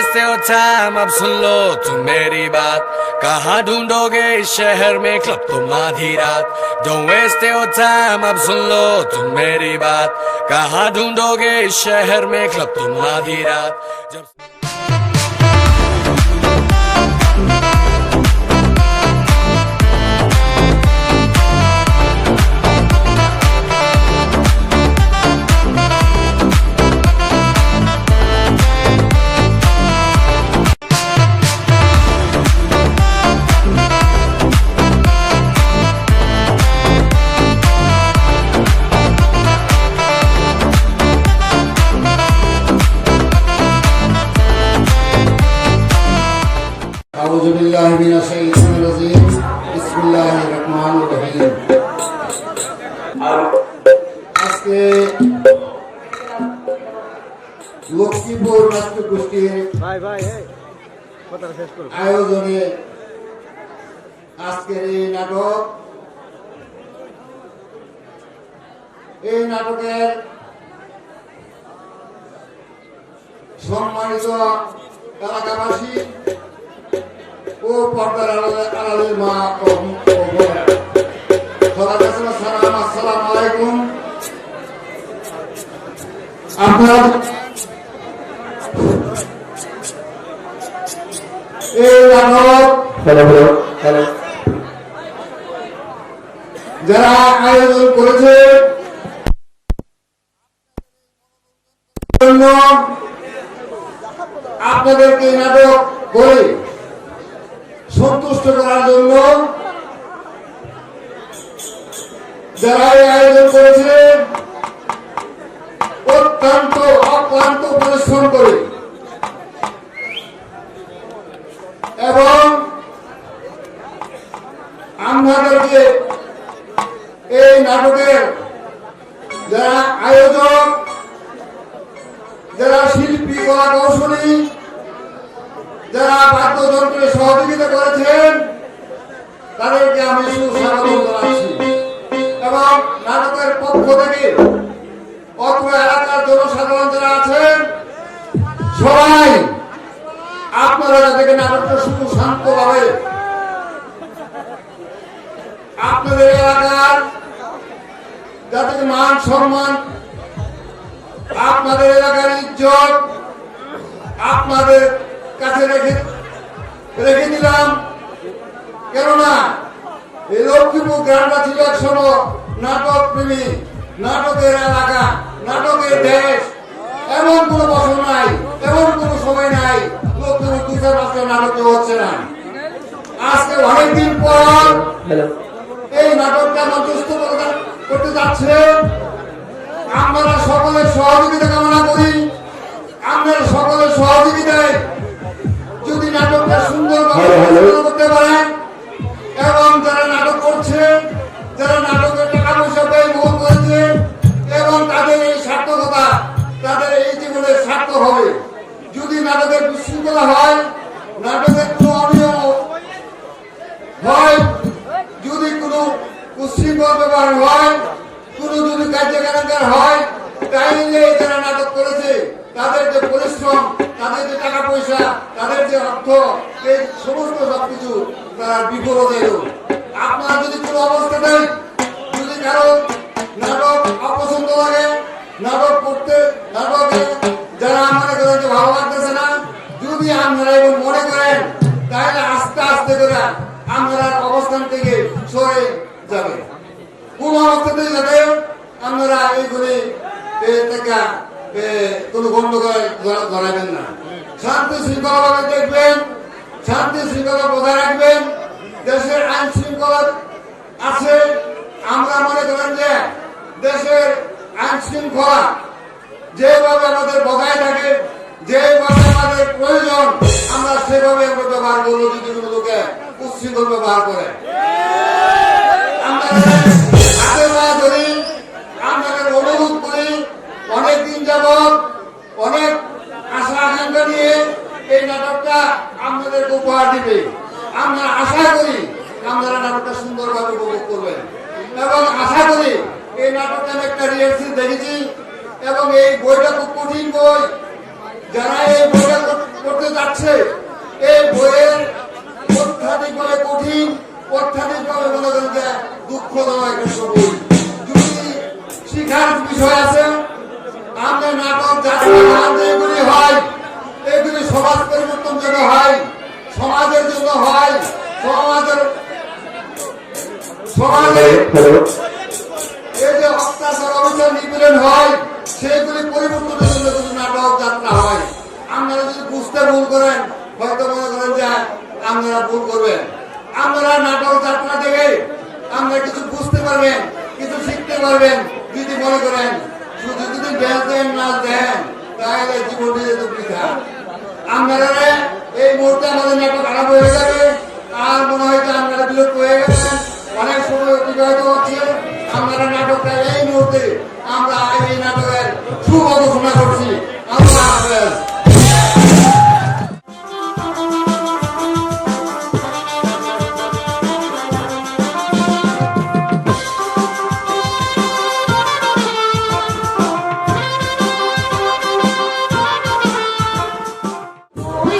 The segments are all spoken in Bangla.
waste your time, अब सुन लो तुम मेरी बात। कहाँ ढूंढोगे इस शहर में क्लब तुम आधी रात। Don't waste your time, अब सुन लो तुम मेरी बात। कहाँ ढूंढोगे इस शहर में क्लब तुम आधी रात। जब أعوذ بالله من الشيطان الرجيم بسم الله الرحمن الرحيم আজকে লক্ষ্মীপুর নাট্য গোষ্ঠীর আয়োজনে আজকের এই নাটকের সম্মানিত এলাকাবাসী ও পর্দার আড়ালের মা ও বোনেরা, সবার কাছে সালাম, আসসালামু আলাইকুম। আপনার এই নাটক যারা আয়োজন করেছে আপনাদেরকে এই নাটক করে সন্তুষ্ট করার জন্য যারা এই আয়োজন করেছে অত্যন্ত অক্লান্ত পরিশ্রম করে এবং আমাদেরকে এই নাটকের যারা আয়োজক, যারা শিল্পী, কলা কৌশলী, যারা বাদ্যযন্ত্রের সহযোগিতা করেছেন তাদেরকে আমি সুস্বাগত জানাচ্ছি এবং নাটকের পক্ষ থেকে অত্র এলাকার জনসাধারণ যারা আছেন সবাই আপনারা যাতে নাটকটা শুধু শান্তভাবে আপনাদের এলাকার যাতে মান সম্মান, আপনাদের এলাকার ইজ্জত আপনাদের কাছে রেখে দিলাম। কেননা এই লক্ষ্মীপুর গ্রামটা ছিল একসময় নাটক প্রেমী, নাটকের এলাকা, নাটকের দেশ। এমন কোন বছর নাই, এমন কোন সময় নাই লক্ষ্মীপুর 2-4 নাটক হচ্ছে না। আজকে অনেকদিন পর এই নাটকটা মঞ্চস্থ করতে যাচ্ছে। আমরা সকলের সহযোগিতা কামনা করি। আপনারা সকলের সহযোগিতায় যদি নাটকটা সুন্দরভাবে করতে পারেন এবং যারা নাটক করছে, যারা নাটকের টাকা পয়সা ব্যয়বহুল করেছে এবং তাদের এই সার্থকতা, তাদের এই জীবনের সার্থক হবে। যদি নাটকের বিশৃঙ্খলা হয়, নাটকের কোনো অনিয়ম হয়, যদি কোনো উচ্ছৃঙ্খল ব্যবহার হয়, কোনো যদি কার্যকারণ হয়, তাইলে যারা নাটক করেছে তাদের যে পরিশ্রম, তাদের যে টাকা পয়সা, তাদের যে অর্থ, এই সমস্ত সবকিছু তারা বিফল হয়ে গেল। আপনারা যদি কোনো অবস্থা দেন, যদি কারো নাটক অপছন্দ লাগে, নাটক করতে নাটকে যারা মনে করেন যে ভালো লাগতেছে না, যদি আপনারা এবং মনে করেন তাহলে আস্তে আস্তে করে আপনারা অবস্থান থেকে সরে যাবে। কোন অবস্থাতে যাতে আপনারা এইগুলি কোনো গন্ডগোল ধরাবেন না। শান্তি শৃঙ্খলা দেখবেন, শান্তি শৃঙ্খলা বজায় রাখবেন। দেশের আইন শৃঙ্খলা আছে, আমরা মনে করেন যে দেশের আইন শৃঙ্খলা যেভাবে আমাদের বজায় থাকে, যেভাবে আমাদের প্রয়োজন, আমরা সেভাবে আমরা ব্যবহার করবো। যদি কোনো লোকে উচ্ছৃঙ্খল ব্যবহার করে আমরা ধরি, আপনাদের অনুরোধ করি, অনেকদিন যাবৎ অনেক আশা আকাঙ্ক্ষা নিয়ে এই নাটকটা আপনাদের উপহার দিবে। আমরা আশা করি আপনারা নাটকটা সুন্দরভাবে উপভোগ করবেন এবং আশা করি এই নাটকটা আমি একটা রিহার্সেল দেখেছি এবং এই বইটা খুব কঠিন বই। যারা এই বইটা করতে সমাজ পরিবর্তন যেন হয়, সমাজের জন্য হয়, সমাজের এই যে অত্যাচার অবিচার নিপীড়ন হয় সেগুলি পরিবর্তনের জন্য যদি নাটক যাত্রা হয়। আপনারা যদি বুঝতে ভুল করেন হয়তো মনে করেন যে আপনারা ভুল করবেন। আপনারা নাটক যাত্রা দেখে আপনারা কিছু বুঝতে পারবেন, কিছু শিখতে পারবেন। যদি মনে করেন শুধু যদি ড্যান্স দেন নাচ দেন তাহলে জীবনে বৃথা। আপনারা এই মুহূর্তে আমাদের নাটক আরম্ভ হয়ে যাবে, আর মনে হয় যে আপনারা বিরক্ত হয়ে গেছেন, অনেক সময় অতিবাহিত হচ্ছে। আপনারা নাটকটা এই মুহূর্তে আমরা এই নাটকের শুভ ঘোষণা করছি। আল্লাহ হাফেজ। We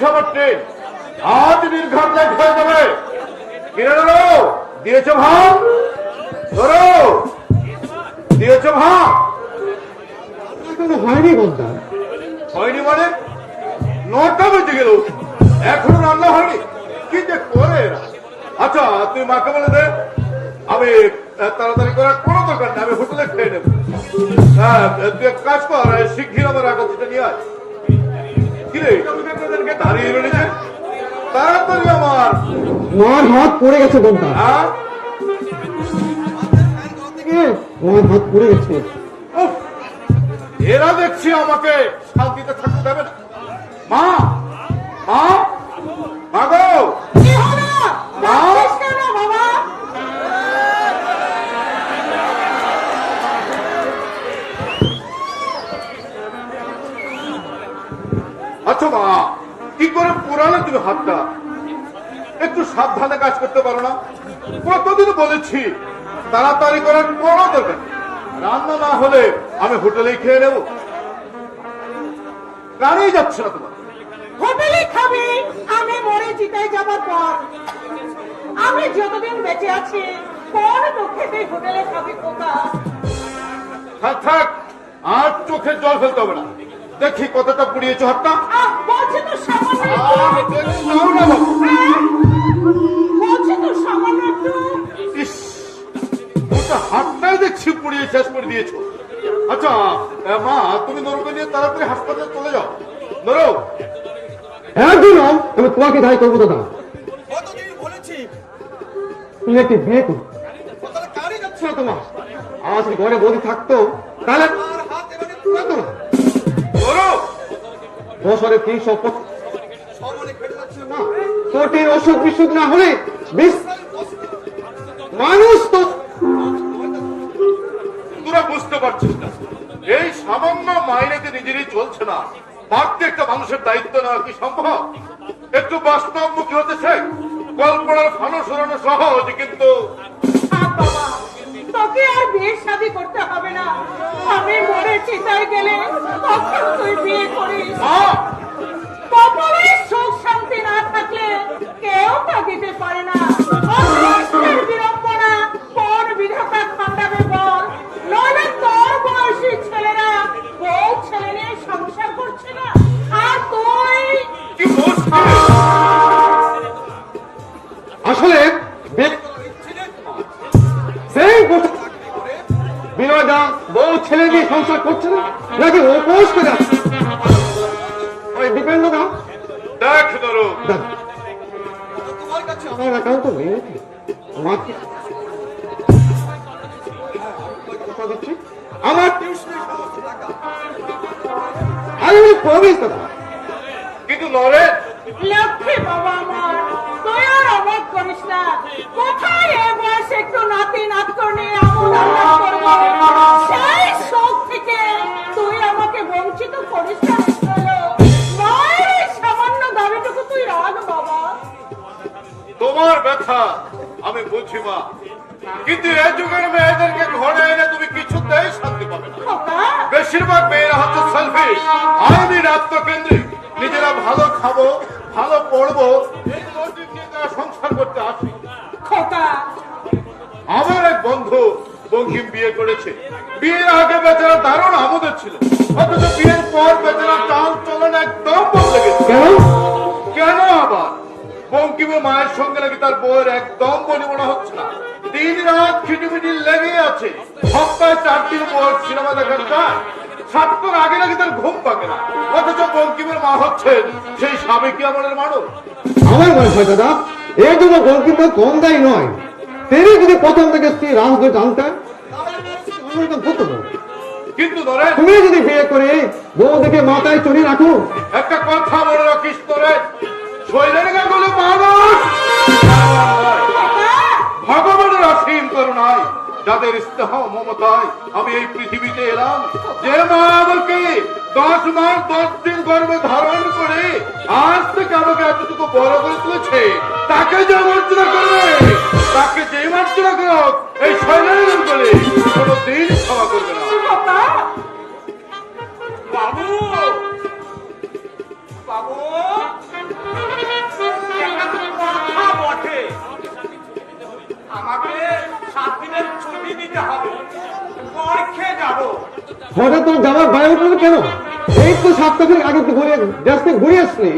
আমার ট্রেন আজ নির্ঘাত লেট হয়ে যাবে। কিরে ধরো, দিয়েছ ভাব, ধরো দিয়েছ ভাব। হয়নি বলতা, হয়নি মানে 9টা বেজে গেল, এখনো রান্না হয়নি। কি যে করে এরা। আচ্ছা তুই মাকে বলে দে, আমি তাড়াতাড়ি করার কোনো দরকার নেই, আমি হোটেলে খেয়ে নেব। হ্যাঁ তুই এক কাজ কর, শিগগির আমার আগাতিটা নিয়ে আয়। কিরে দাঁড়িয়ে রয়েছে, তাড়াতাড়ি আমার। মার হাত পড়ে গেছে বলতা, হ্যাঁ মার হাত পড়ে গেছে। উফ, এরা দেখছি আমাকে শান্তিতে থাকতে দেবে না। মা মা মা গো, মা আচ্ছা মা, কি করে পুরালে তুমি হাতটা? একটু সাবধানে কাজ করতে পারো না? কতদিন বলেছি তাড়াতাড়ি করার কোনো দরকার নেই। রান্না না হলে আমি হোটেলেই খেয়ে নেব। কারেই যাচ্ছে না তোমার। হোটেলে খাবে আমি মরে চিতায় যাবার পর। আমি যতদিন বেঁচে আছি কোন দুঃখেতে হোটেলে খাবি খোকা? থাক থাক, আর চোখের জল ফেলতে হবে না। দেখি কতটা পুড়িয়েছো হাতটা। বলছি তো সামান্য আহ, দেখি নাও না বাবু। বলছি তো সামান্য একটু। ইস, ওটা হাতটাই দেখছি পুড়িয়ে শেষ করে দিয়েছো। আচ্ছা মা, তুমি নরকে নিয়ে তাড়াতাড়ি হাসপাতালে চলে যাও। নরো, একদিন আমি তোমাকে দায়ী করবো দাদা, কতদিন বলেছি তুমি একটি বিয়ে করো। যাচ্ছে না তোমার, আজ ঘরে বসে থাকতো তাহলে হাত এবারে তুলতো না। নরো, বছরে 300 সমানে খেটে যাচ্ছে না, কঠিন অসুখ বিসুখ না হলে মানুষ তো। তোরা বুঝতে পারছিস না, এই সামান্য মাইনেতে নিজেরই চলছে না, প্রত্যেকটা মানুষের দায়িত্ব নেওয়া কি সম্ভব? একটু বাস্তবমুখী হতে শেখ। কল্পনার ফানুস উড়ানো সহজ, কিন্তু বাবা তোকে আর বিয়ে শাদী করতে হবে না। আমি মরে চিতায় গেলে তখন তুই বিয়ে করিস। মা, কপালে সুখ শান্তি না থাকলে কেউ তা দিতে পারে না। অদৃষ্টের বিড়ম্বনা কোন বিধাতা খান্ডাবে বল? নইলে তোর বয়সী ছেলেরা বউ ছেলে নিয়ে সংসার করছে না, আর তুই কি বলছিস? আসলে সেই বিনয় দা বউ ছেলে দিয়ে সংসার করছে না, নাকি উপোস করে আছে? ওই দীপেন্দ্র দা দেখ নরো, আমার অ্যাকাউন্ট তো নেই নাকি? মাকে কথা দিচ্ছি, আমার আমি প্রমিস দাদা। কিন্তু নরে, লক্ষ্মী বাবা আমার, তুই আর অবাক করিস না। কোথায় এ বয়সে একটু নাতি নাতর নিয়ে আমোদ আহ্লাদ করবো? সেই শোক থেকে তুই আমাকে বঞ্চিত করিস না। মায়ের এই সামান্য দাবিটুকু তুই রাখ বাবা। তোমার ব্যথা আমি বুঝি মা, কিন্তু এই যুগের মেয়েদেরকে ঘরে এনে তুমি কিছুতেই শান্তি পাবে না। খোকা, বেশিরভাগ মেয়েরা হচ্ছে সেলফিশ, আত্মকেন্দ্রিক। নিজেরা ভালো খাবো, ভালো পড়বো, এই মোটিভ নিয়ে তারা সংসার করতে আসে। খোকা, আমার এক বন্ধু বঙ্কিম বিয়ে করেছে। বিয়ের আগে বেচারা দারুণ আমোদের ছিল, অথচ বিয়ের পর বেচারা চাল চলন একদম বদলে গেছে। কেন? কেন আবার? বঙ্কিমের মায়ের সঙ্গে নাকি তার বউয়ের একদম বনিবনা হচ্ছে না। দিন রাত খিটিমিটি লেগে আছে। সপ্তাহে 4 দিন পর সিনেমা দেখার চায়। 7টার আগে নাকি তার ঘুম পাকে না। অথচ বঙ্কিমের মা হচ্ছেন সেই স্বামী কি আমলের মানুষ। আমার মনে হয় দাদা এই জন্য গোলকিপার কম দায়ী নয়। তিনি যদি প্রথম থেকে স্ত্রী রাজকে জানতেন হতো না। কিন্তু ধরে তুমি যদি বিয়ে করে বউ দেখে মাথায় চড়িয়ে রাখো, একটা কথা মনে রাখিস, তোরে শৈলের গাগুলো মানুষ ভগবানের অসীম করুণায়, যাদের স্নেহ মমতায় আমি এই পৃথিবীতে এলাম। যে মা আমাকে 10 মাস 10 দিন গর্ভে ধারণ করে আজ থেকে আমাকে এতটুকু বড় করে তুলেছে, তাকে যে মার্জনা করবে, তাকে যে মার্জনা করুক, এই শৈলের বলে কোনদিন ক্ষমা করবে না। খোকা, বাবু বাবু হঠাৎ তোর যাওয়ার ভয় উঠলো কেন? এই তো সপ্তাহের আগে তো ঘুরে আসলি।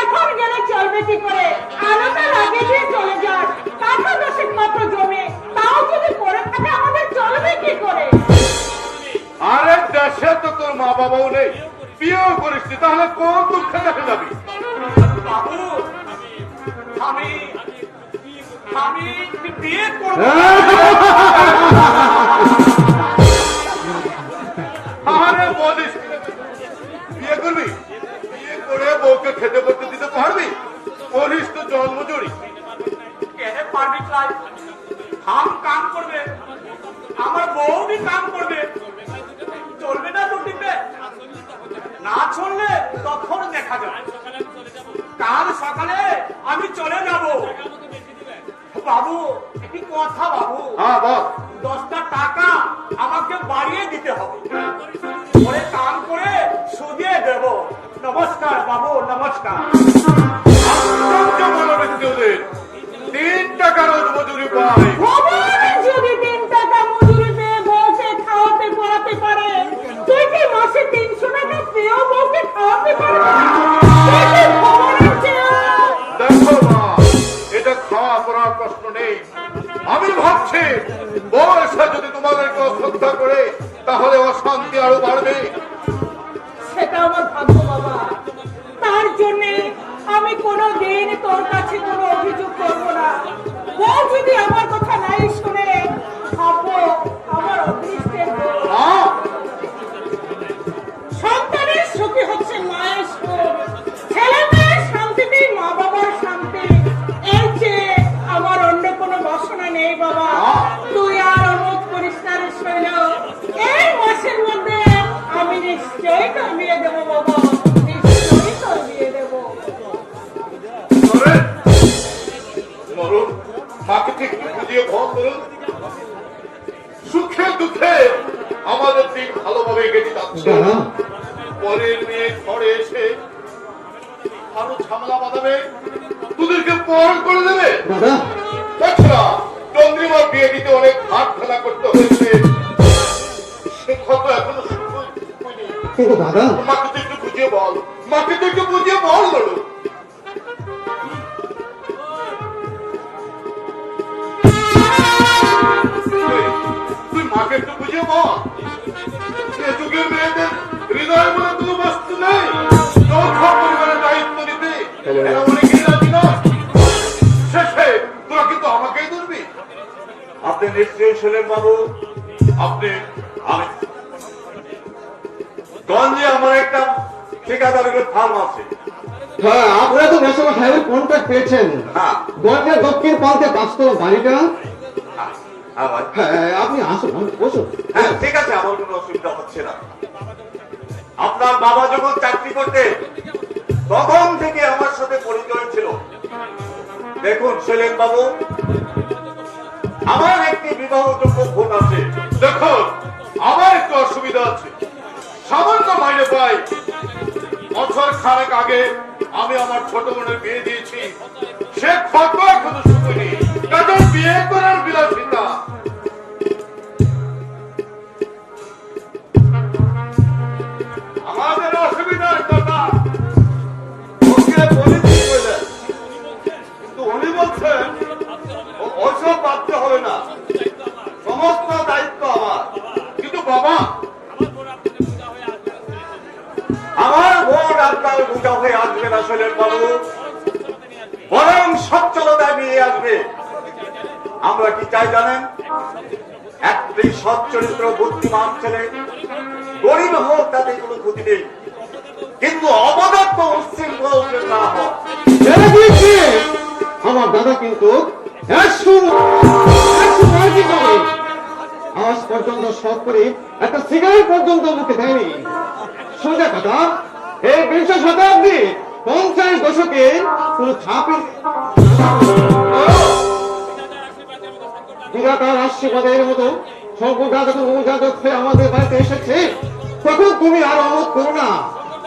এখন গেলে চলবে কি করে? আলাদা লাগে দিয়ে চলে যাস, কাঠা দশেক মাত্র জমে, তাও যদি পড়ে থাকে আমাদের চলবে কি করে? আরে দেশে তো তোর মা বাবাও নেই, বিয়েও করিসনি, তাহলে কোন দুঃখে দেখে যাবি? বাবু, আমি আমি বিয়ে করব। আরে বলিস কি? বিয়ে করবি? বিয়ে করে বউকে খেতে করতে দিতে পারবি? করিস তো জন্মজুরি। কেন পারবি ক্লাই? হাম কাম করবে, আমার বউ भी কাম করবে, চলবে না দুটিতে? না চললে তখন দেখা যাবে। কাল সকালে আমি চলে যাব। বাবু, একটি কথা বাবু, হ্যাঁ বল। 10টা টাকা আমাকে বাড়িয়ে দিতে হবে, পরে কাম করে সুদিয়ে দেব। নমস্কার বাবু, নমস্কার। আশ্চর্য মনোবৃত্তি ওদের। 3 টাকা রোজ মজুরি পায়। ভগবান যদি 3 টাকা মজুরি পেয়ে বউকে খাওয়াতে পড়াতে পারে, তুই কি মাসে 300 টাকা পেয়েও বউকে খাওয়াতে পারবি? তুই কি ভগবানের চেয়ে? দেখো মা, এটা খাওয়া পড়ার প্রশ্ন নেই। আমি ভাবছি বউ এসে যদি তোমাদেরকে অশ্রদ্ধা করে তাহলে অশান্তি আরো বাড়বে। সেটা আমার ভাগ্য বাবা, তার জন্য আমি কোনোদিন তোর কাছে কোনো অভিযোগ করব না। বউ যদি আমার কথা নাই শুনে, ভাববো আমার অদৃষ্টের দোষ। মা, সন্তানের সুখী হচ্ছে মায়ের সুখ, ছেলে মেয়ের শান্তিতেই মা বাবার শান্তি। এর চেয়ে আমার অন্য কোনো বাসনা নেই বাবা। তুই আর অনুরোধ করিস না রে শৈল, এই মাসের মধ্যে আমি নিশ্চয়ই তোর বিয়ে দেবো বাবা, নিশ্চয়ই তোর বিয়ে দেবো। ধরে মরুন, মাকে ঠিক বুঝিয়ে ভন করুন। সুখে দুঃখে আমাদের দিন ভালোভাবে কেটে যাচ্ছে। দাদা, পরের মেয়ে ঘরে এসে আরো ঝামেলা বাঁধাবে, তোদেরকে পর করে দেবে। দাদা, তাছাড়া চন্দ্রিমার বিয়ে দিতে অনেক হাত খেলা করতে হয়েছে, সে ক্ষত এখনো শুকোয়নি। কিন্তু দাদা, মাকে তো একটু বুঝিয়ে বল, মাকে তো একটু বুঝিয়ে বল লড়ু। তুই মাকে একটু বুঝিয়ে বল, এ যুগের মেয়েদের হৃদয় বলে কোনো বস্তু নেই। যৌথ পরিবারের দায়িত্ব নিতে এরা অনেকেই রাজি নয়। শেষে তোরা কিন্তু আমাকেই ধরবি। আপনি নিশ্চয়ই ছিলেন বাবু, আপনি আমি গঞ্জে আমার একটা ঠিকাদারের ফার্ম আছে। হ্যাঁ, আপনারা তো ন্যাশনাল হাইওয়ে কন্ট্রাক্ট পেয়েছেন। হ্যাঁ। গঞ্জের দক্ষিণ প্রান্তে 5তলা বাড়িটা। আবার হ্যাঁ, আপনি আসুন, বসুন। হ্যাঁ ঠিক আছে, আমার কোনো অসুবিধা হচ্ছে না। আপনার বাবা যখন চাকরি করতেন তখন থেকে আমার সাথে পরিচয় ছিল। দেখুন সেলেন বাবু, আমার একটি বিবাহযোগ্য ভোট আছে। দেখুন আমার একটু অসুবিধা আছে, সামান্য মাইনে পাই। বছর খানেক আগে আমি আমার ছোট বোনের বিয়ে দিয়েছি, সে ক্ষত এখনো শুকুনি। তাদের বিয়ে করার বিলাসিতা আমাদের অসুবিধার কথা ওকে বলেছি বললেন, কিন্তু উনি বলছেন ওসব বাধ্য হবে না, সমস্ত দায়িত্ব আমার। কিন্তু বাবা, আমার বোন আপনার বোঝা হয়ে আসবে না শৈলেন বাবু, বরং সচ্ছলতা নিয়ে আসবে। আমরা কি চাই জানেন? একটি সৎ চরিত্র বুদ্ধিমান ছেলে, গরিব হোক তাতে কোনো ক্ষতি নেই, কিন্তু অপদার্থ উচ্ছৃঙ্খল না হোক। আমার দাদা কিন্তু আজ পর্যন্ত শখ করে একটা সিগারেট পর্যন্ত মুখে দেয়নি। সোজা কথা, এই 20 শতাব্দী 50 দশকে কোন ছাপে বিরাটার আশীর্বাদের মতো শঙ্করদা যখন অভিযোগ হয়ে আমাদের বাড়িতে এসেছে, তখন তুমি আর অনুরোধ করো না।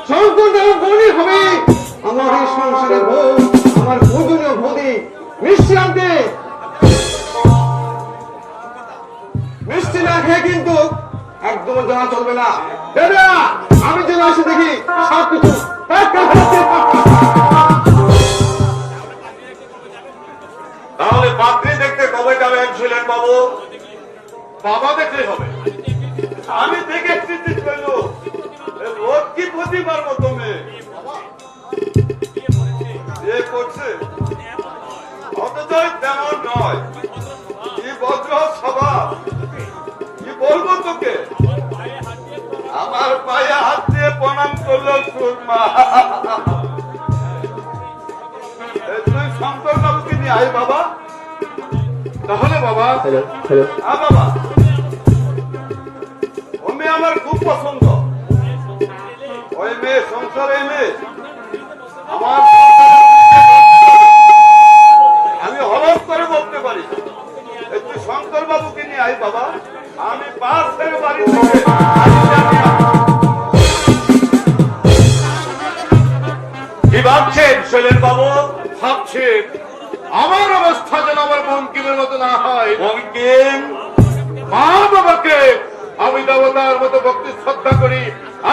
শঙ্করদা বলি হবে আমার এই সংসারের বউ, আমার পূজনীয় বৌদি। মিষ্টি আনতে, মিষ্টি না খেয়ে কিন্তু এক একদম জানা চলবে না। দাদা, আমি যেন এসে দেখি সবকিছু তাহলে পাত্রী দেখতে কবে যাবেন ছিলেন বাবু? বাবা দেখলে হবে। আমি দেখে চিন্তিত করল রোজ কি প্রতিবার মতো মেয়ে যে করছে অথচ তেমন নয়। কি বজ্র স্বভাব, কি বলবো তোকে? আমার পায়ে হাত দিয়ে প্রণাম করলো সুরমা। তুই শঙ্কর বাবুকে নিয়ে আয় বাবা। তাহলে বাবা, হ্যাঁ বাবা, ও মেয়ে আমার খুব পছন্দ। ওই মেয়ে সংসারে মেয়ে আমার আমি হলফ করে বলতে পারি। তুই শঙ্কর বাবুকে নিয়ে আয় বাবা। আমি পাশের বাড়ি থেকে কি ভাবছেন শৈলেন বাবু? ভাবছি আমার অবস্থা যেন আমার বঙ্কিমের মতো না হয়। বঙ্কিম মা বাবাকে আমি দেবতার মতো ভক্তি শ্রদ্ধা করি,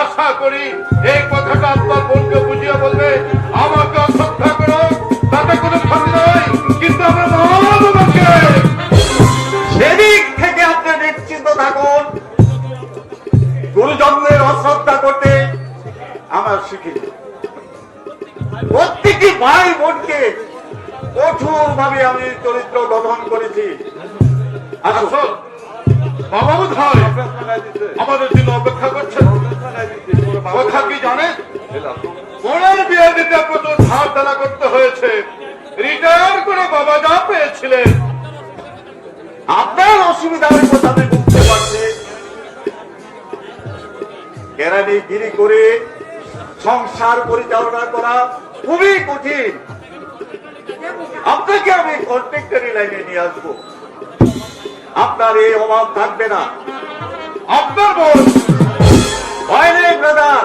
আশা করি এই কথাটা আপনার বোনকে বুঝিয়ে বলবে আমাকে অশ্রদ্ধা করো, তাতে কোনো ক্ষতি নয়, কিন্তু আমার মা বাবাকে সেদিক থেকে আপনি নিশ্চিন্ত থাকুন। গুরুজনদের অশ্রদ্ধা করতে আমার শিখিনি। প্রত্যেকটি ভাই বোনকে কঠোর ভাবে আমি চরিত্র গঠন করেছি। আসল বাবা বোধ হয় আমাদের জন্য অপেক্ষা করছেন। কথা কি জানেন? বোনের বিয়ে দিতে প্রচুর ধার দেনা করতে হয়েছে। রিটায়ার করে বাবা যা পেয়েছিলেন। আপনার অসুবিধার কথা আমি বুঝতে পারছি। কেরানিগিরি করে সংসার পরিচালনা করা খুবই কঠিন। আপনাকে আমি কন্ট্রাক্টরি লাইনে নিয়ে আসবো। আপনার এই অভাব থাকবে না। আপনার বোন ভয় নেই ব্রাদার,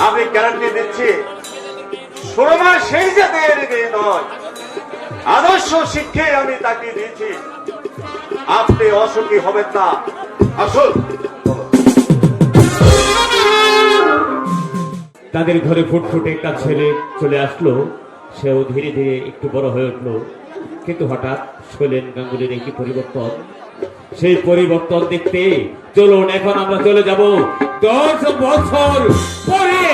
আমি গ্যারান্টি দিচ্ছি সুরমা সেই জাতের মেয়ে নয়। আদর্শ শিক্ষে আমি তাকে দিয়েছি। আপনি অসুখী হবেন না। আসুন। তাদের ঘরে ফুটফুটে একটা ছেলে চলে আসলো। সেও ধীরে ধীরে একটু বড় হয়ে উঠলো। কিন্তু হঠাৎ শৈলেন গাঙ্গুলির একটি পরিবর্তন। সেই পরিবর্তন দেখতে চলুন এখন আমরা চলে যাব 10 বছর পরে।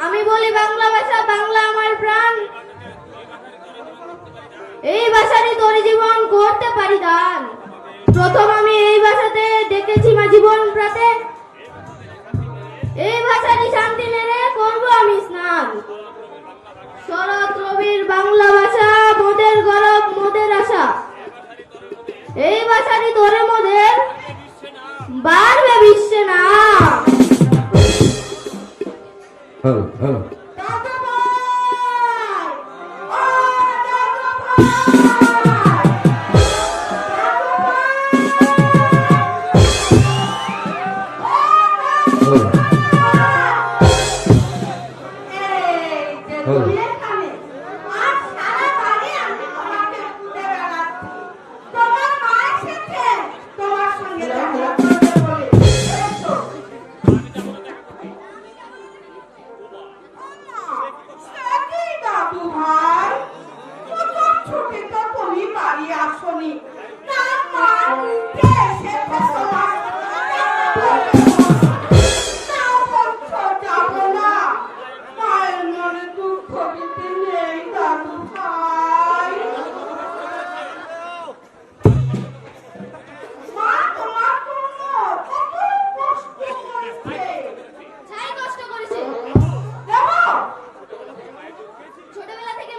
আমি বলি বাংলা ভাষা, বাংলা আমার প্রাণ। এই ভাষারই তোর জীবন করতে পারি দান। প্রথম আমি এই ভাষাতে দেখেছি মা জীবন প্রাতে। এই ভাষারই শান্তি নেড়ে করবো আমি স্নান। শরৎ রবির বাংলা ভাষা, মোদের গরব মোদের আশা। এই ভাষারই তোরে মোদের বাড়বে বিশ্বে না। ছোটবেলা থেকে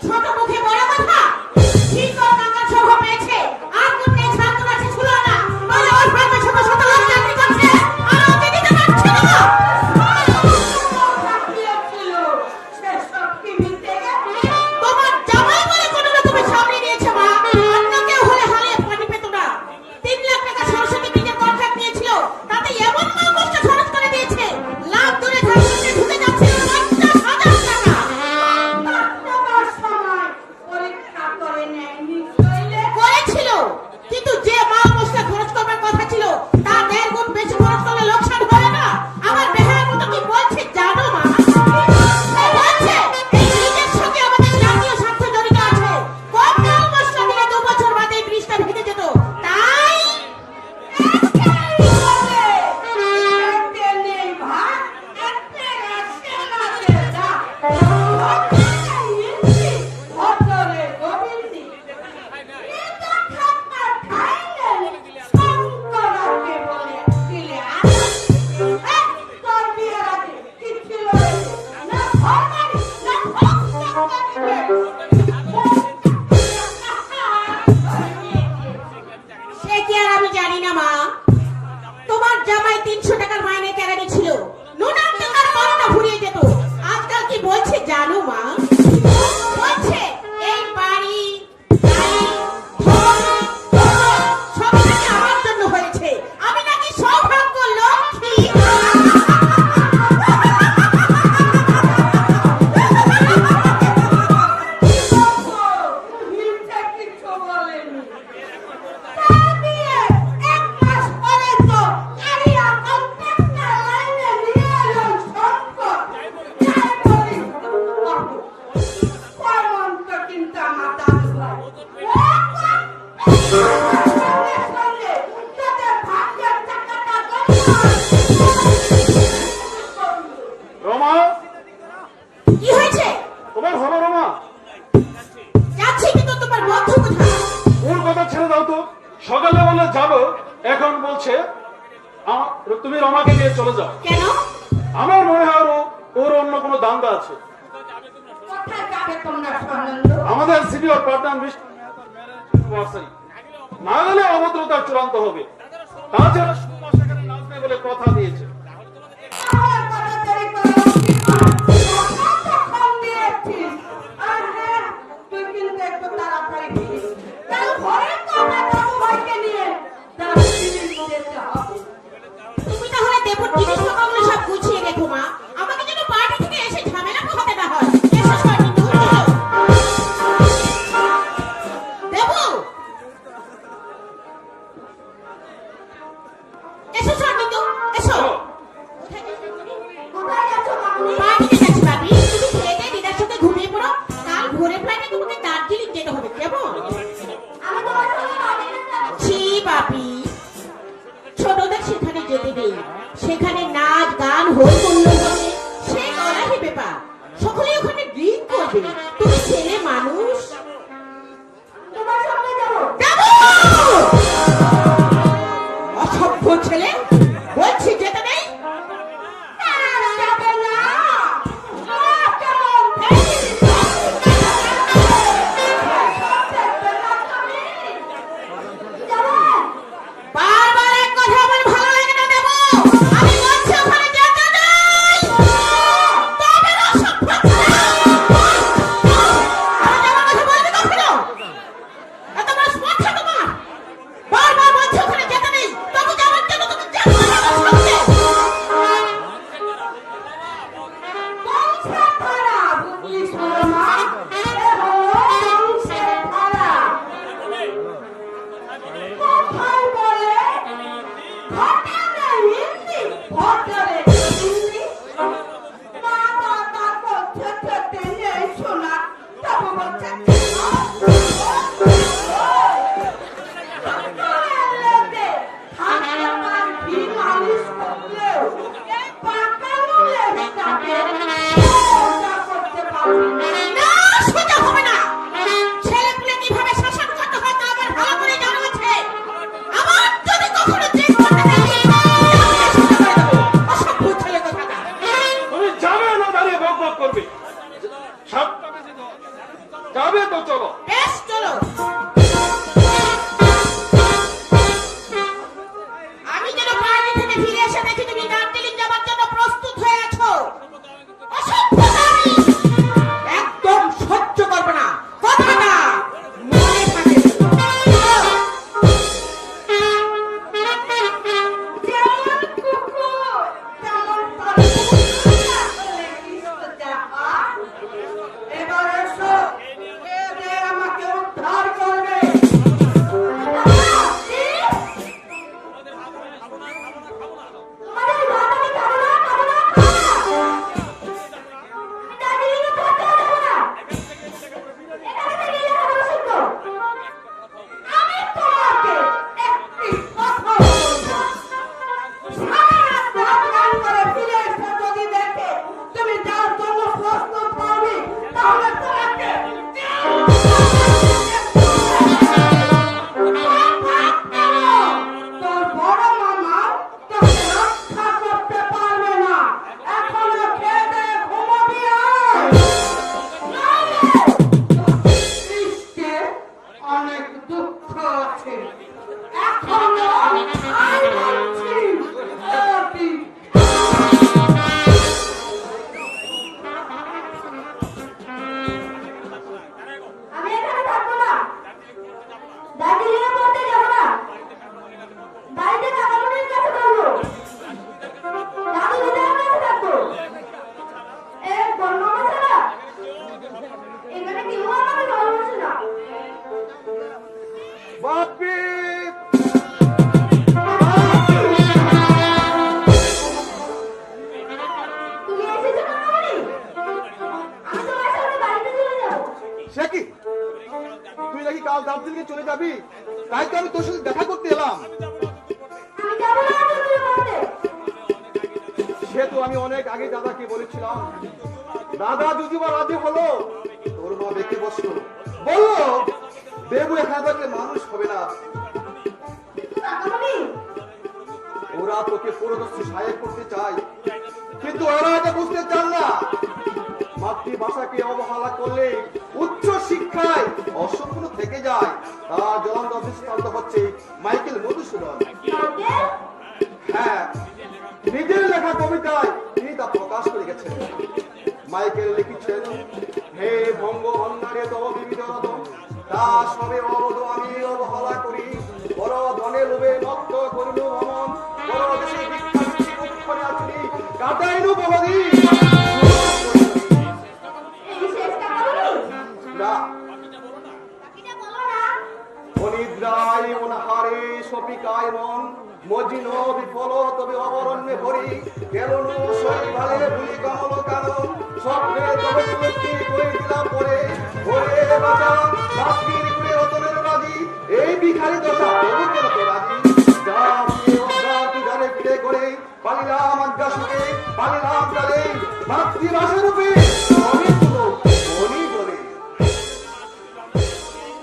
ছোট মুখে বড় কথা ঠিক ও টাকার সভা পেয়েছে আর কোন নেই ছাত্র আছে ছিল না বলে ওর ভাইকে ছোট ছোট লোক চাকরি করছে আর ওকে দিতে পারছে না তোমার জামাই বলে কোনো রকমের সামনে নিয়েছে মা অন্য কেউ হলে হারিয়ে পানি পেত না 3 লাখ টাকা সরস্বতী ব্যাংকের কন্ট্রাক্ট নিয়েছিল তাতে এমন মাল কষ্ট খরচ করে দিয়েছে লাভ দূরে ঝাড়খণ্ডে ঢুকে যাচ্ছে 50,000 টাকা করেছিল কিন্তু যে মাল মশলা খরচ করবার কথা ছিল তা 1.5 গুণ বেশি খরচ করলে লোকসান হবে না আমার বেহার মতো কি বলছে জানো মা বলছে এই ব্রিজের সঙ্গে আমাদের জাতীয় স্বার্থ জড়িত আছে কম মাল মশলা দিলে 2 বছর বাদে এই ব্রিজটা ভেঙে যেত তাই সে কি আর আমি জানি না মা তোমার জামাই 300 টাকার মাইনে কেরানি ছিল নুনার টাকার মানটা ফুরিয়ে যেত আজকাল কি বলছে জানো মা বলছে এই বাড়ি গাড়ি, ধন, দৌলত, সব নাকি আমার জন্য হয়েছে আমি নাকি সৌভাগ্য লক্ষ্মী রমা, কি হয়েছে তোমার হলো রমা? যাচ্ছি কিন্তু তোমার বন্ধু কোথায় ওর কথা ছেড়ে দাও তো। সকালে বলে যাবো, এখন বলছে তুমি রমাকে নিয়ে চলে যাও। কেন আমার মনে হয় ওর অন্য কোনো দান্দা আছে। কোথায় যাবে তোমরা সনন্দ আমাদের সিনিয়র পার্টনার না গেলে অভদ্রতা চূড়ান্ত হবে। তাছাড়া সুমা সেখানে নাচবে বলে কথা দিয়েছে। তুমি তাহলে দেবর জিনিসপত্রগুলো সব গুছিয়ে রেখো মা আমাকে যেন পার্টি থেকে এসে ঝামেলা পোহাতে না হয় এসো সরনি দূর চলো দেবু এসো সরনি তো এসো কোথায় যাচ্ছ মামুনি পার্টিতে যাচ্ছি ভাবি তুমি খেয়ে দিয়ে দিদার সাথে ঘুমিয়ে পড়ো কাল ভোরে ফ্লাইটে তোমাকে দার্জিলিং যেতে হবে কেমন আমি তোমার সঙ্গে দার্জিলিং যাব ছি বাপি ছোটদের সেখানে যেতে দেই সেখানে নাচ গান হই হুল্লোড় যাবে তো চলো। বেশ চলো। আমি যেন বাইরে থেকে ফিরে এসে দেখি তুমি দার্জিলিং যাবার জন্য প্রস্তুত হয়ে আছো। অসভ্যতামি একদম সহ্য করবে না, কথাটা মনে থাকে। যেমন কুকুর তেমন এবার এসো, এতে আমাকে উদ্ধার করবে। তোর বড় মামা তোকে রক্ষা করতে পারবে না। এখনো খেতে ঘুমাবি সৃষ্টি অনেক দুঃখ আছে। এখনো আই বলছি অতি। আমি এখানে থাকবো না, দার্জিলিং এ পড়তে যাবো না, বাড়িতে কাকামুনির কাছে থাকবো, দাদু দিদার কাছে থাকবো। বর্ণমা ছাড়া এখানে কেউ আমাকে ভালোবাসে না। বাপি তুমি এসেছো কাকামুনি? আমি তোমার সাথে বাড়িতে চলে যাবো। সে কি, তুই নাকি কাল দার্জিলিং চলে যাবি? তাই তো আমি তোর সাথে দেখা করতে এলাম। আমি যাবো না তুমি পড়তে। সে তো আমি অনেক আগে দাদাকে বলেছিলাম। দাদা যদি বা রাজি হলো, তোর মা দেখে বসলো, বললো দেবু এখানে থাকলে মানুষ হবে না। কাকামুনি ওরা তোকে পুরোদস্যু সাহেব করতে চায়, কিন্তু ওরা এটা বুঝতে চান না। মাতৃভাষাকে অবহেলা করলে উচ্চ শিক্ষায় অসম্পূর্ণ থেকে যায়। তার জ্বলন্ত দৃষ্টান্ত হচ্ছে মাইকেল মধুসূদন। মাইকেল হ্যাঁ, নিজের লেখা কবিতায় তিনি তা প্রকাশ করে গেছেন। মাইকেল লিখেছেন, হে বঙ্গবন্ধারে তব বিবিধ রতন, তা সবে অবধ আমি অবহেলা করি। বড় ধনে লোভে মত্ত করিল ভ্রমণ, বড় দেশে বিখ্যাত কুক্ষণে আছি, কাটাইনু বহুদিন। এই শেষ কাকামুনি না, বাকিটা বলো না। অনিদ্রায় অনাহারে সপিকায় মন, মজিন বিফল তবে অবরণ্যে ভরি, কেন শৈবালে ভুলি কমল কানন, স্বপ্নে তবে সৃষ্টি করে দিলাম পরে, ওরে বাঁচা মাতৃর কুলে রতনের রাজি, এই ভিখারি দশা তবু কেন তো রাজি। যা দিয়ে অজ্ঞাত জানে ফিরে করে, পালিলাম আজ্ঞা সুখে, পালিলাম জালে, মাতৃভাষা রূপে অনেক হলো অনেক বলে।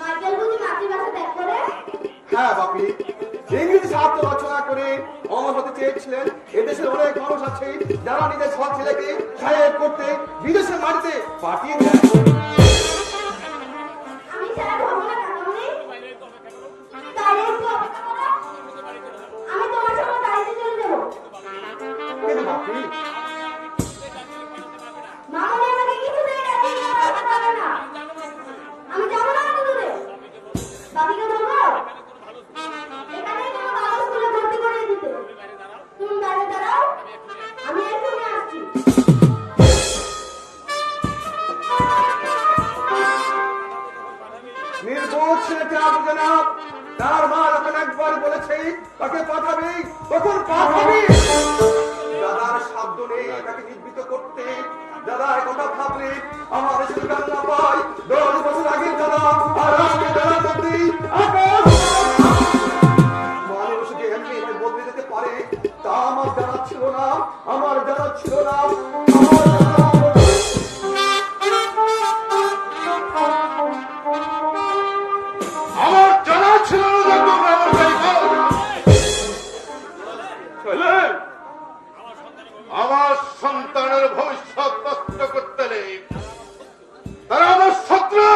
মাইকেল বুঝি মাতৃভাষা ত্যাগ করে? হ্যাঁ বাপি, ইংরেজি সাহিত্য রচনা করে অমর হতে চেয়েছিলেন। এদেশের অনেক মানুষ আছে যারা নিজের সৎ ছেলেকে সাহেব করতে বিদেশের মাটিতে পাঠিয়ে দেয়। আমি ছাড়া হবো না কাকামুনি। তাই একটু অপেক্ষা করো, আমি তোমার সঙ্গে বাড়িতে চলে যাবো। কিন্তু বাপি, মামুনি আমাকে কিছুতেই দার্জিলিং এ পাঠাতে পারবে না। আমি যাবো না অত দূরে। বাপিকে বলবো এখানেই কোনো ভালো স্কুলে ভর্তি করিয়ে দিতে। তুমি বাইরে দাঁড়াও, আমি এক্ষুনি আসছি। নির্বোধ ছেলেটা বুঝে না, তার মা যখন একবার বলেছে তাকে পাঠাবি, তখন পাঠাবি। দাদার সাধ্য নেই তাকে নির্বিত করতে। দাদা কথা ভাবলে আমার এসে কান্না পায়। 10 বছর আগে দাদা আর আজকে দাদা মধ্যে আকাশ। মানুষ যে এমনি বদলে যেতে পারে তা আমার জানা ছিল না, আমার জানা ছিল না, আমার জানা আমার জানা ছিল না যে তোমরা আমার বাড়ি ছেলে, আমার সন্তানের ভবিষ্যৎ নষ্ট করতে নেই, তারা আমার শত্রু।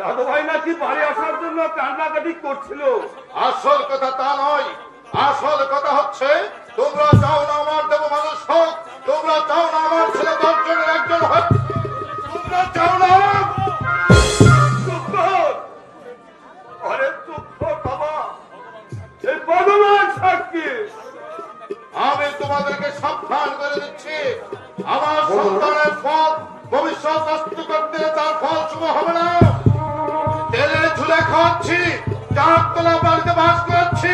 দাদু ভাই নাকি বাড়ি আসার জন্য কান্নাকাটি করছিল। আসল কথা তা নয়, আসল কথা হচ্ছে তোমরা চাও না আমার দেব মানুষ হোক, তোমরা চাও না আমার ছেলে 10 জনের একজন হোক, তোমরা চাও না। চুপ কর, আরে চুপ কর বাবা, এই ভগবান সাক্ষী। আমি তোমাদেরকে সাবধান করে দিচ্ছি, আমার সন্তানের ফল ভবিষ্যৎ নষ্ট করতে তার ফল শুভ হবে না। তেলে ঝুলে খাওয়াচ্ছি, চারতলা বাড়িতে বাস করাচ্ছি,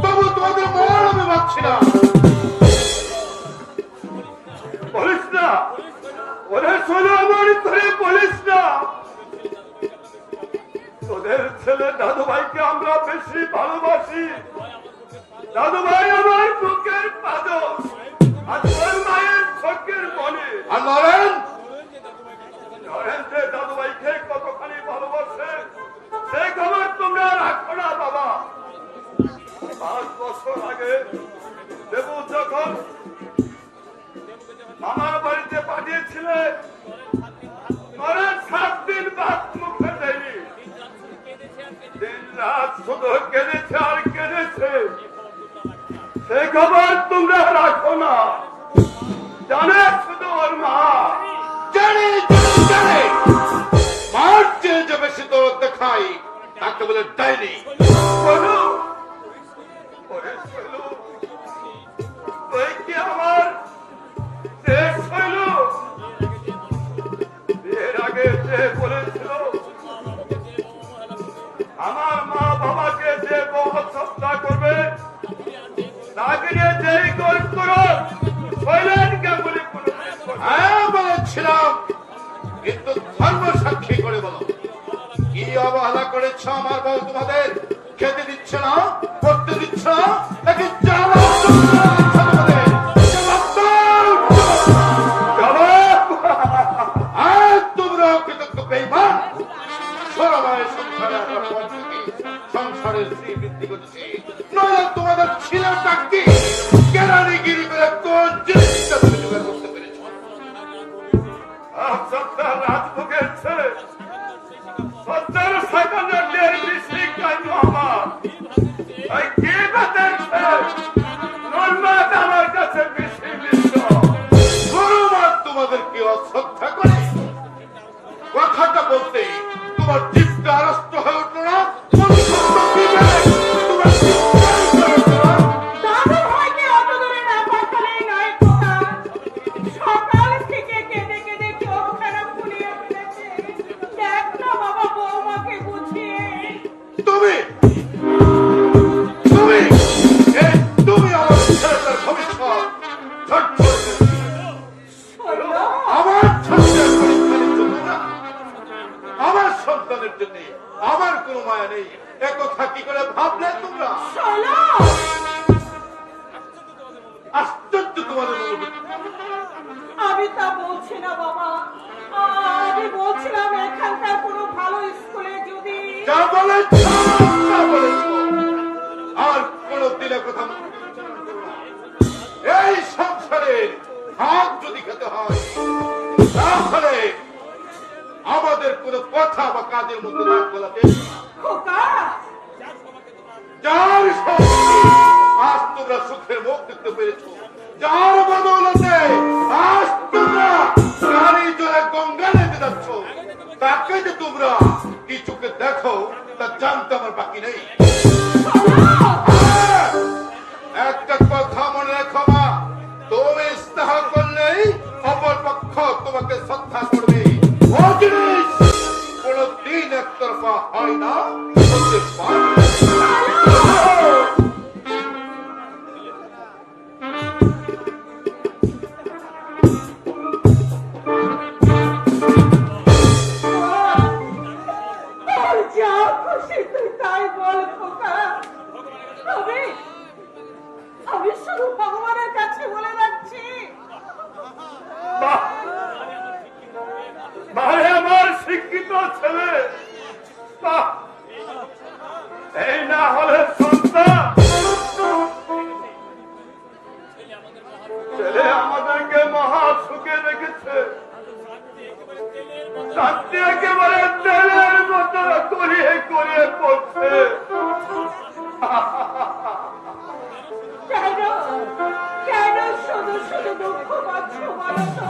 তবু তোমাদের মন আমি পাচ্ছি না। বলিস না ওরে শোনো, আমার ধরে বলিস না। তোদের ছেলে দাদু ভাইকে আমরা বেশি ভালোবাসি। দাদু ভাই আমার বুকের পাদর, আর তোর মায়ের চোখের মনে। আর নরেন, নরেন যে দাদু ভাইকে কতখানি ভালোবাসে সে খবর তোমরা রাখো না বাবা। 5 বছর আগে দেবু যখন মামার বাড়িতে পাঠিয়েছিলে, নরেন 7 দিন ভাত মুখে দেয়নি, দিন রাত শুধু কেঁদেছে আর কেঁদেছে। সে খবর তোমরা রাখো না। জানে শুধু ওর মা, জানে জানে মার চেয়ে যে বেশি তোর দেখাই তাকে বলে ডাইনি। বলো ওরে শৈলু, তুই কি আমার দেশ হইল? এর আগে যে বলেছিল আমার মা বাবাকে যে বহুত সস্তা করবে তাকে নিয়ে যেই গোল করো শৈলেন গাঙ্গুলি। হ্যাঁ বলেছিলাম, কিন্তু ধর্ম সাক্ষী করে বলো কি অবহেলা করেছ আমার বউ? তোমাদের খেতে দিচ্ছে না, পড়তে দিচ্ছে না, নাকি তোমরা কৃতজ্ঞ বেঈমান। সংসারের শ্রী বৃদ্ধি করছে, নয় তোমাদের ছিলেটা কি কেরানিগিরি করে কোন জিনিসটা তুমি জোগাড় করতে পেরেছ? রাজভোগের ছেলে 17 বেশি কাইল আমার কি বাতের ছেলে নর্মাদ আমার কাছে বেশি মিশ্র। গুরুমার তোমাদেরকে অশ্রদ্ধা করে কথাটা বলতে তোমার জীবটা আরস্ত হয়ে উঠল না? দাদু ভাইকে অত দূরে না পাঠালেই নয় খোকা। সকাল থেকে কেঁদে কেঁদে চোখ খারাপ ফুলিয়ে ফেলেছে। দেখ না বাবা, বৌমাকে বুঝিয়ে। তুমি তুমি তুমি আমার ছেলেটার ভবিষ্যৎ শোনো, আমার ছেলেটার পরীক্ষার জন্য না, আমার সন্তানের জন্য আমার কোনো মায়া নেই। একথা কি করে ভাবলে তোমরা? শোনো, আশ্চর্য তোমাদের অনুভূতি। আমি তা বলছি না বাবা, আমি বলছিলাম এখানকার কোনো ভালো স্কুলে যদি। যা বলেছ তা বলেছ, আর কোনো দিনে কথা মনে করো না। এই সংসারে ভাগ যদি খেতে হয় তাহলে আমাদের কোনো কথা বা কাজের মধ্যে নাক গলাতে খোকা, যার সম্পত্তি আজ তোমরা সুখের মুখ দেখতে পেরেছো, যার বদৌলতে আজ তোমরা গাড়ি জলে গঙ্গা নিতে যাচ্ছ, তাকে যে তোমরা কি চোখে দেখো তা জানতে আমার বাকি নেই। একটা কথা মনে রেখো মা, তুমি ইস্তেহ করলেই অপর পক্ষ তোমাকে শ্রদ্ধা করবে। ও জিনিস কোনদিন একতরফা হয় না, হতে পারে না। যা খুশি তুই তাই বল খোকা। আমি শুধু ভগবানের কাছে বলে রাখছি। মারে আমার শিক্ষিত ছেলে, এই না হলে সন্তান। ছেলে আমাদেরকে মহা সুখে রেখেছে, শান্তি একেবারে তেলের মতো করিয়ে করিয়ে পড়ছে। কেন কেন শুধু শুধু দুঃখ পাচ্ছ বলো তো?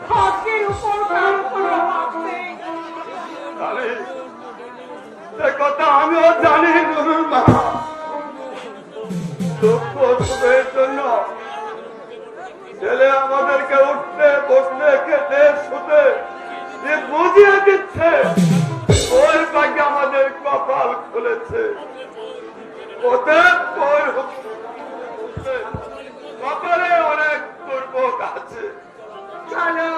ভাগ্যের উপর কার কোনো হাত নেই। জানি, এ কথা আমিও জানি নুরুল মা। দুঃখ সুখের জন্য ছেলে আমাদেরকে উঠতে বসতে খেতে শুতে যে বুঝিয়ে দিচ্ছে, ওর ভাগ্যে আমাদের কপাল খুলেছে। ওদের তোর কপালে অনেক দুর্ভোগ আছে। চলো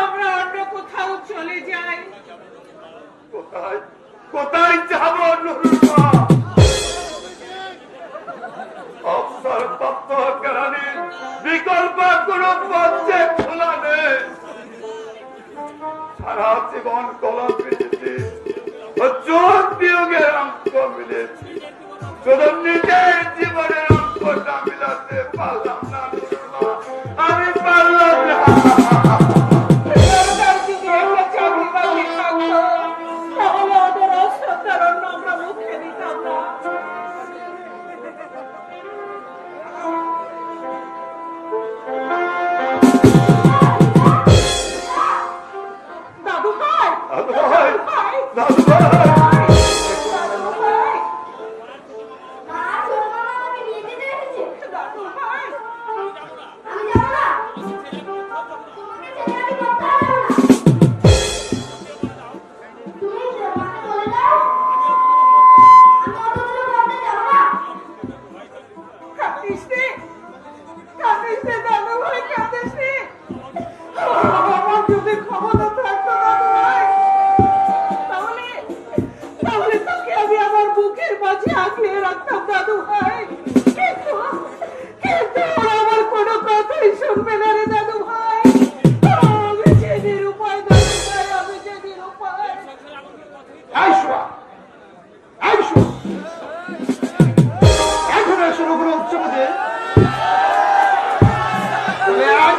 আমরা অন্য কোথাও চলে যাই। কোথায় কোথায় যাব নুরুল মা? অবসর তত্ত্ব কেরানির বিকল্প কোনো পথে খোলা নেই। সারা জীবন কলম পেয়েছি, চোখ বিয়োগের অঙ্ক মিলেছি, শুধু নিজের জীবনের অঙ্কটা মিলাতে পারলাম না নুরুল মা, আমি পারলাম না। সরকার যদি একটা চাকরি বাকরি থাকতো, তাহলে ওদের অশ্রদ্ধারণ্য আমরা মুখে দিতাম না। দাদু ভাই, দাদু ভাই, ভাই, দাদু ভাই। দাদু ভাই। মা ছোট মামা আমাকে নিয়ে যেতে এসেছে। দাদু ভাই, আমি যাবো না। তোমাকে ছেড়ে আমি কোথাও যাবো না। তুমি মাকে বলে দাও, আমি অত দূরে পড়তে যাবো না। কাঁদিস নে, কাঁদিস নে দাদু ভাই, কাঁদিস নে। আমার যদি ক্ষমতা থাকতো দাদু ভাই, তাহলে তোকে আমি আমার বুকের মাঝে আগলিয়ে রাখতাম দাদু ভাই। কিন্তু ওরা আমার কোনো কথাই শুনবে না রে দাদু ভাই। আমি যে নিরুপায় দাদু ভাই, আমি যে নিরুপায়। আইসা আইসা এখন এসে রঘুর উৎসবে চলে আয়।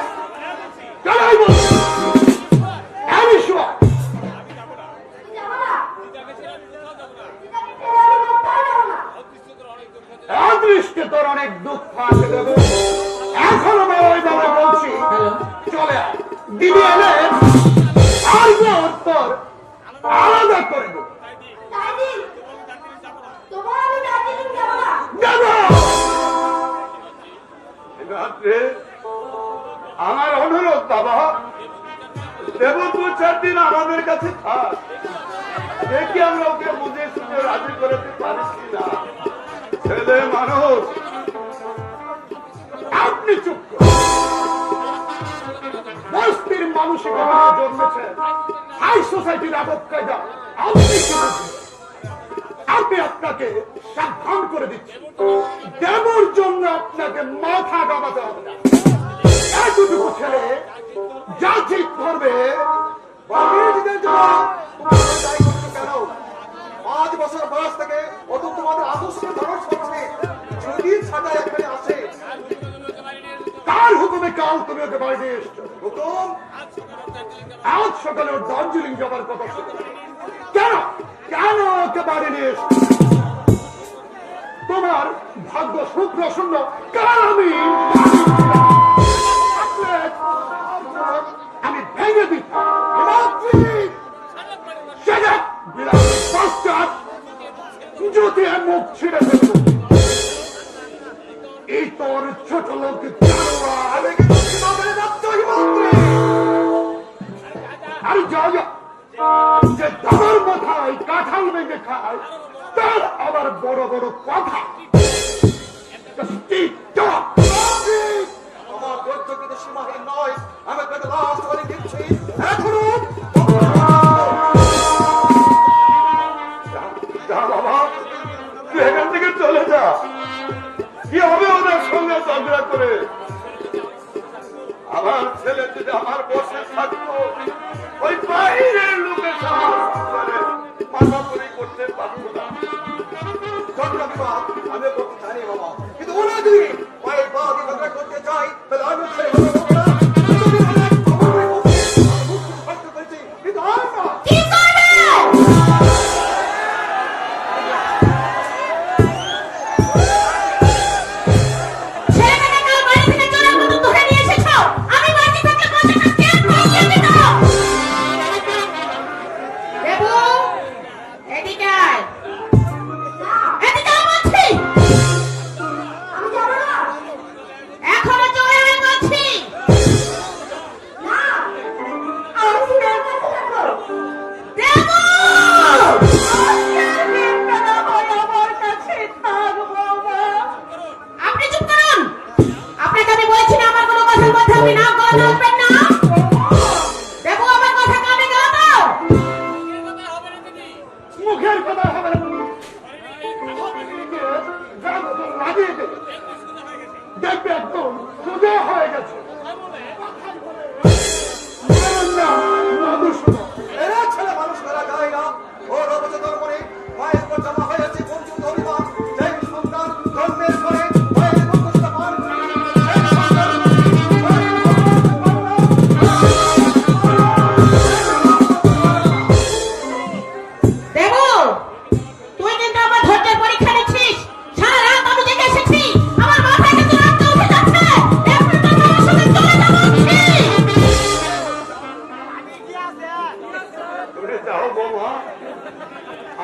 চলাই বল আমি শোয়া আমি যাবো না। পিতাকে ছেড়ে আমি কোথাও যাবো না। অদৃষ্টে তোর অনেক দুঃখ আছে দেবো। এখনো ওইভাবে বলছি, চলে আয়। দিদি এলে আর তোর আলাদা করে দেবো। দার্জিলিং, তোমার আমি দার্জিলিং যাবো না। যাবো। রাত্রে আমার অনুরোধ বাবা, দেব দু চার দিন আমাদের কাছে থাক, দেখি আমরা ওকে বুঝে শুনে রাজি করতে পারি কিনা। ছেলে মানুষ। আপনি চুপ করুন। বস্তির মানসিকতা জন্মেছেন, হাই সোসাইটির আদব কায়দা আপনি কি বুঝবেন? আমি আপনাকে সাবধান করে দিচ্ছি, দেবর জন্য আপনাকে মাথা গামাতে হবে না। এতটুকু ছেলে যা ঠিক করবে। কেন 5 বছর বয়স থেকে অত তোমাদের আদর্শকে ধারণ করছে, যদি ছাটা এখানে আসে তার হুকুমে কাল তুমি ওকে বাড়িতে এসছো। হুকুম আজ সকালে ওর দার্জিলিং যাবার কথা ছিল। কেন কেন ওকে বাড়ি নিয়ে এসছো? তোমার ভাগ্য সুপ্রসন্ন, কারণ আমি ভেঙে দিচ্ছি। যদি মুখ ছিঁড়ে ফেলবো। এই তোর ছোট লোক আমি কিন্তু সীমাবেড়ে যাচ্ছই মন্ত্রী। আরে যা যা, যে দাবার মাথায় কাঁঠাল ভেঙে খায় তার আবার বড় বড় কথা। আমার ধৈর্য কিন্তু সীমাহীন নয়, আমি আপনাকে লাস্ট বলে দিচ্ছি, এখনো যা বাবা, তুই এখান থেকে চলে যা। কি হবে ওদের সঙ্গে ঝগড়া করে? আমার ছেলে যদি আমার বসে থাকতো, ওই বাইরের লোকের সাথে মাথাপুরি করতে পারতো না। চন্দ্রবিবাদ আমি করতে জানি বাবা, কিন্তু ওরা যদি ওই বাদ ঝগড়া করতে চাই, তাহলে আমি ছেড়ে হবো না। যদি ওদের খবর রেখো,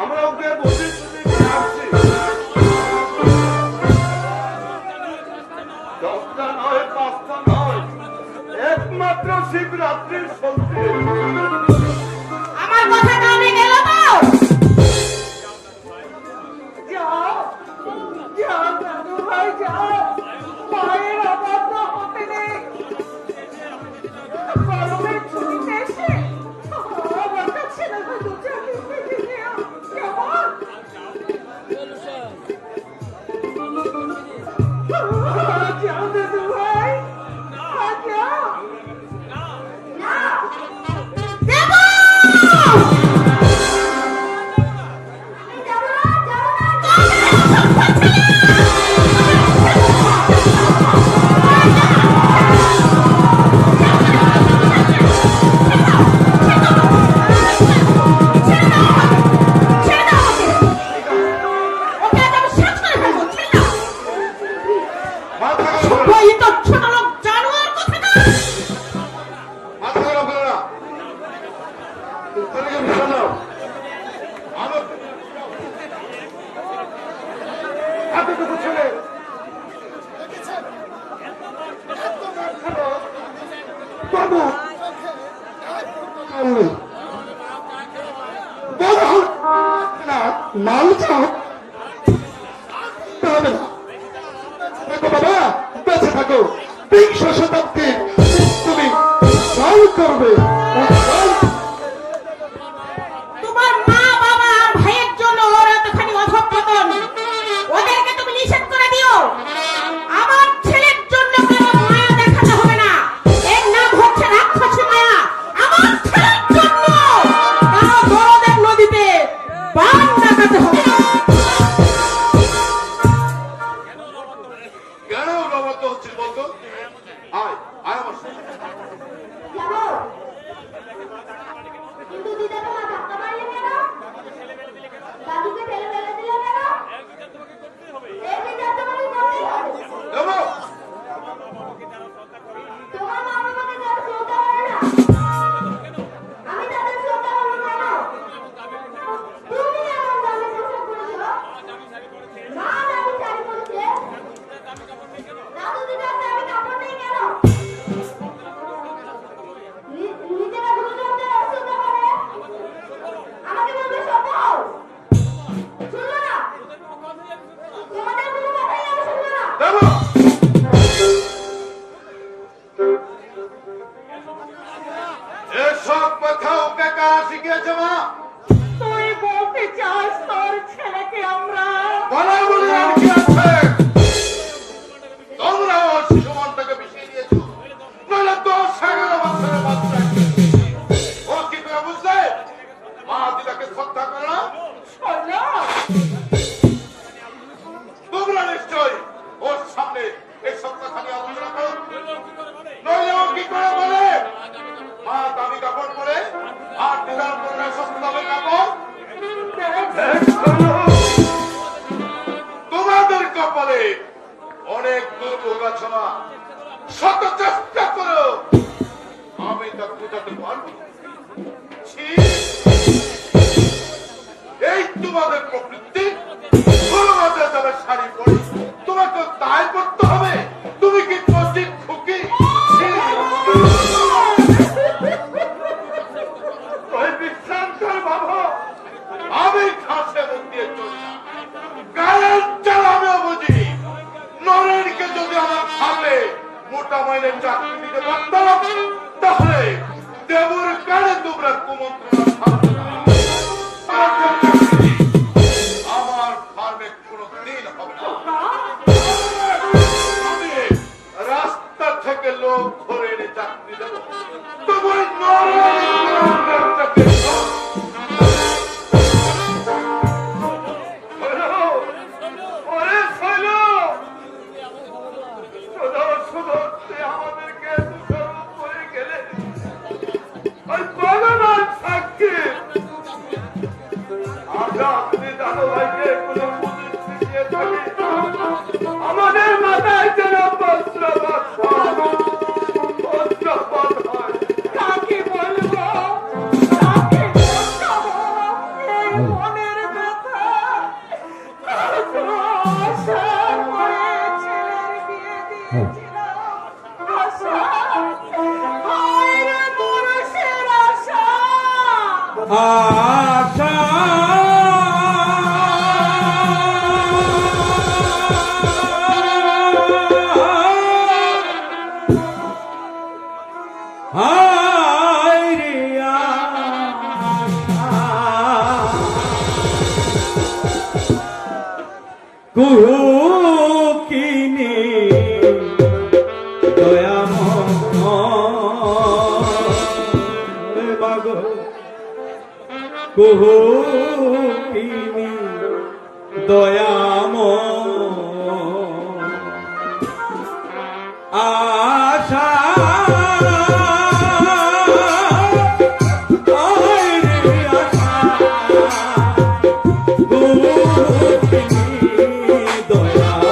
আমরা ওকে বসে আসছি। 10টা নয়, 5টা নয়, একমাত্র শিবরাত্রির সন্ধে। আমার কথা কানে গেল তো? যাও যাও দাদু ভাই যাও, মায়ের অবাধ্য হতে নেই। গরমের ছুটিতে এসে আমার কাছে না হয় 2-4 দিন থেকে নিও, কেমন? যাও দাদু ভাই, যাও। দেবো! ওকে আজ আমি শেষ করে ফেলবো, ছেড়ে দাও। মাথা গরম করো না, ওই তো ছোট লোক জানোয়ার কোথাকার। মাথা গরম করো না। ছেলেকে ভিতরে নাও। এতটুকু ছেলে বাবু বড় হোক না মাল খাও তবে না। দেখো বাবা, বেঁচে থাকো, 20 শতাব্দী তুমি জল করবে। তোমার মা বাবা আর ভাইয়ের জন্য ওর এতখানি অধঃপতন, ওদেরকে তুমি নিষেধ করে দিও। আমার ছেলের জন্য কারো মায়া দেখাতে হবে না, এর নাম হচ্ছে রাক্ষসী মায়া। আমার ছেলের জন্য কারো দরদের নদীতে বান ডাকাতে হবে না। কেন অবাধ্য হচ্ছিস বলতো? আয় আয় আমার সাথে। যাবো। কিন্তু দিদা তোমার ধাক্কা মারলে কেন? দাদুকে ঠেলে ফেলে দিলে কেন? এই সিদ্ধান্ত আমাকে করতেই হবে। দেবো, তোমার মা বাবাকে যারা শ্রদ্ধা করে না, আমি তাদের শ্রদ্ধা করবো কেন? তুমি আমার দামি পোশাক পরেছো, মা দামি শাড়ি পরেছে, দাদু দিদার দামি কাপড় নেই কেন? নিজেরা গুরুজনদের অশ্রদ্ধা করে, আমাকে বলবে সভ্য হও। শুনলো না? তোমাদের কোনো কথাই আমি শুনবো না। দেবো। এসব কথা ওকে কারা শিখিয়েছে মা? তুই বলতে চাস তোর ছেলেকে আমরা বলা বলি আর কি আছে? তোমরা ওর শিশু মনটাকে বিষিয়ে দিয়েছো, নইলে 10-11 বছরের বাচ্চা। ও কি করে বুঝলে মা দিদাকে শ্রদ্ধা করে না? শোনো। তোমরা নিশ্চয় ওর সামনে এইসব কথা নিয়ে আলোচনা করো, নইলে ও কি করে বলে মা দামি কাপড় পরে আর দিদার পরে সস্তা দামের কাপড়? তোমাদের কপালে অনেক দুর্ভোগ আছে মা, শত চেষ্টা করো আমি তা বুঝাতে পারবো না। ছি! এই তোমাদের প্রবৃত্তি, তোমাদের যাবে শাড়ি পরে তোমাকে তাই করতে হবে? তুমি কি কঠিন খুকি? ছি! ওই বিশ্রাম কর বাবা, আমি ঘাসে মুখ দিয়ে চলছি, গায়ের চাল আমিও বুঝি। নরেনকে যদি আমার সামনে মোটা মাইনের চাকরি দিতে পারতাম, তাহলে দেবর কানে তোমরা কুমন্ত্রণা থাকতো না। আমার ফার্মে কোনোদিন হবে না। আমি রাস্তা থেকে লোক ধরে এনে চাকরি দেবো, তোমার নরেন আমাদেরকে দোষারোপ করে গেলে ওই ভগবান সাক্ষী আশা হায় রে আশা কুহুকিনী দয়াময় মাগো কুহুকিনী দয়াময় আশা হায় রে আশা কুহুকিনী দয়াময়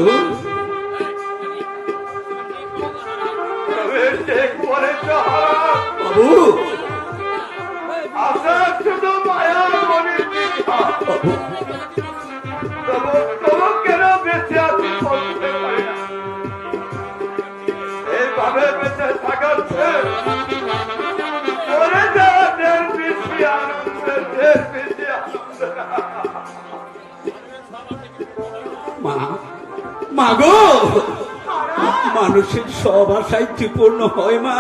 গো। তবে ঠিক বলেছ হারান। বাবু আশা শুধু মায়ার মনের দীক্ষা। বাবু তবু কেন বেঁচে আছি বলতে পারি না। এইভাবে বেঁচে থাকার চেয়ে মরে যাওয়া ঢের বেশি আনন্দের, ঢের বেশি আনন্দের। মা গো, মানুষের সব আশাই কি পূর্ণ হয় মা?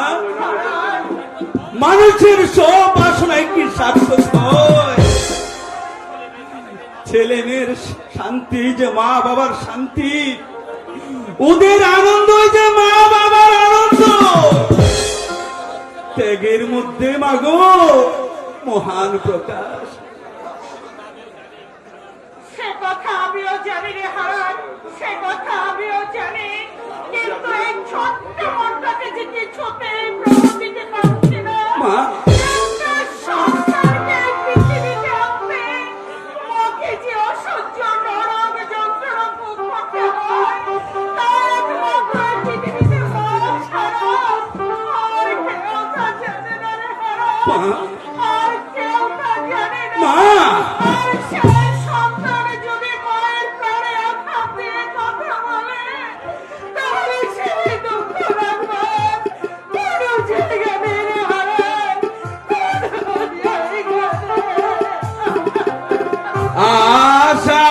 মানুষের সব বাসনায় কি সার্থক হয়? ছেলে মেয়ের শান্তি যে মা বাবার শান্তি, ওদের আনন্দ যে মা বাবার আনন্দ। ত্যাগের মধ্যে মাগো মহান প্রকাশ। সে কথা আমিও জানি রে হারান, সে কথা আমিও জানি, কিন্তু এই ছোট্ট মনটাকে যে কিছুতেই প্রভাব দিতে পারছি না। মা একটা সংসারকে এই পৃথিবীতে আনতে মুখে যে অসহ্য নরক যন্ত্রণা ভোগ করতে হয়, তা একমাত্র এই পৃথিবীতে মন ছাড়া আর কেউ তা জানে না রে হারান, আর কেউ তা জানে না। মা আর সেই সন্তান যদি মায়ের প্রাণে আঘাত দিয়ে কথা বলে, তাহলে সেই দুঃখ রাখবার কোনো জায়গা নেই রে হারান, কোনো জায়গা নেই। আশা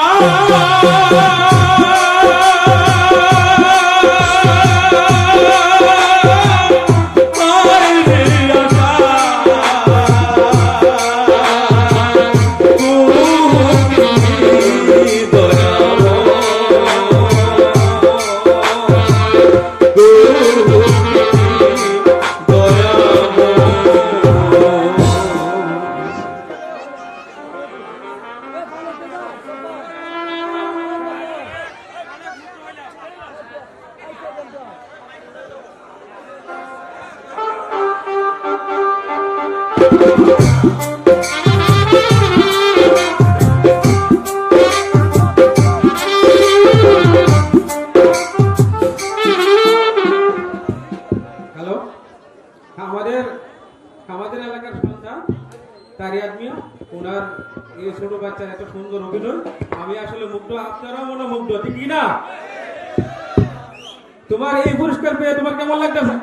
হ্যালো, আমাদের আমাদের এলাকার সন্তান তারিয়াদ মিয়া, ওনার এই ছোট বাচ্চার এত সুন্দর অভিনয়, আমি আসলে মুগ্ধ, আপনারাও মনে মুগ্ধ, ঠিক না? তোমার এই পুরস্কার পেয়ে তোমার কেমন লাগতেছে?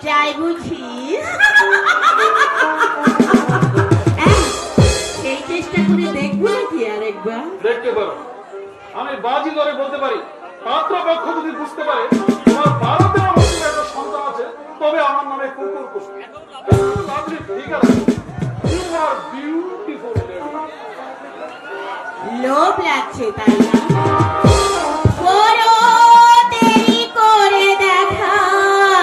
যাই বুঝি সেই চেষ্টা করে দেখবো নাকি আরেকবার? দেখতে পারো, আমি বাজি ধরে বলতে পারি, পাত্রপক্ষ যদি বুঝতে পারে তোমার ভারতের আমার একটা সন্তান আছে, তবে আমার নামে কুকুর পুষবে। ঠিক আছে, ইউ আর বিউটিফুল। লোভ লাগছে তাই না? বড় দেরি করে দেখার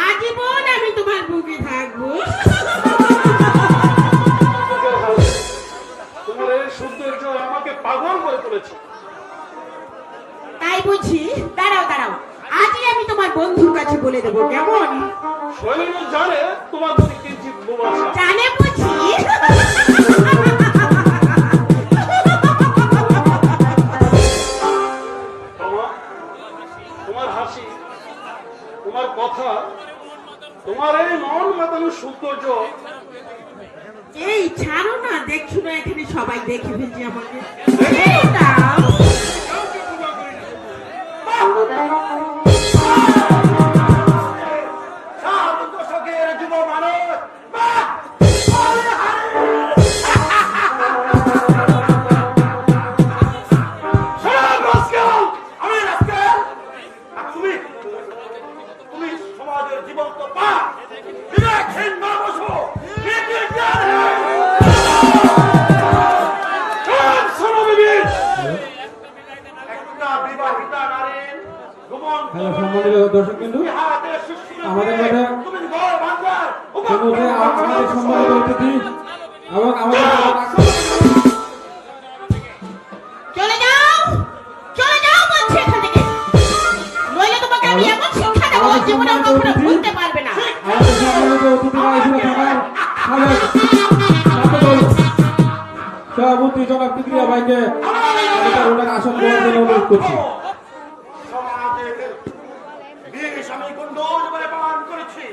আজীবন আমি তোমার বুকে থাকবো। তোমার এই সৌন্দর্য আমাকে পাগল করে তুলেছে। তাই বুঝি? দাঁড়াও দাঁড়াও, আজই আমি তোমার বন্ধুর কাছে বলে দেবো, কেমন? শৈলেন জানে তোমার প্রতি কিঞ্চিত লোভ আছে। জানে বুঝি? তোমার হাসি, তোমার কথা, তোমার এই মন মাতানো সৌন্দর্য। এই ছাড়ো না, দেখছো না এখানে সবাই দেখে ফেলছে আমাকে। এই দাও। যুব মানুষ সমাজের জীবন্ত পা বিবেকহীন মানুষ একটা বিবাহিতা নারীর গোপন হ্যালো সম্মানিত দর্শক বিন্দু, আমাদের মাঝে আমাদের সম্মানিত অতিথি এবং আমাদের চলে যাও, চলে যাও বলছি এখান থেকে, নইলে তোমাকে আমি এমন শিক্ষা দেবো জীবনে কখনো ভুলতে পারবে না। আমাদের সম্মানিত অতিথিরা এখানে থাকার সভাপতি জনাব তৃতীয় ভাইকে ওনার আসন দেওয়ার জন্য অনুরোধ করছি। সমাজের বিষ আমি গন্ডোজ বলে পান করেছি।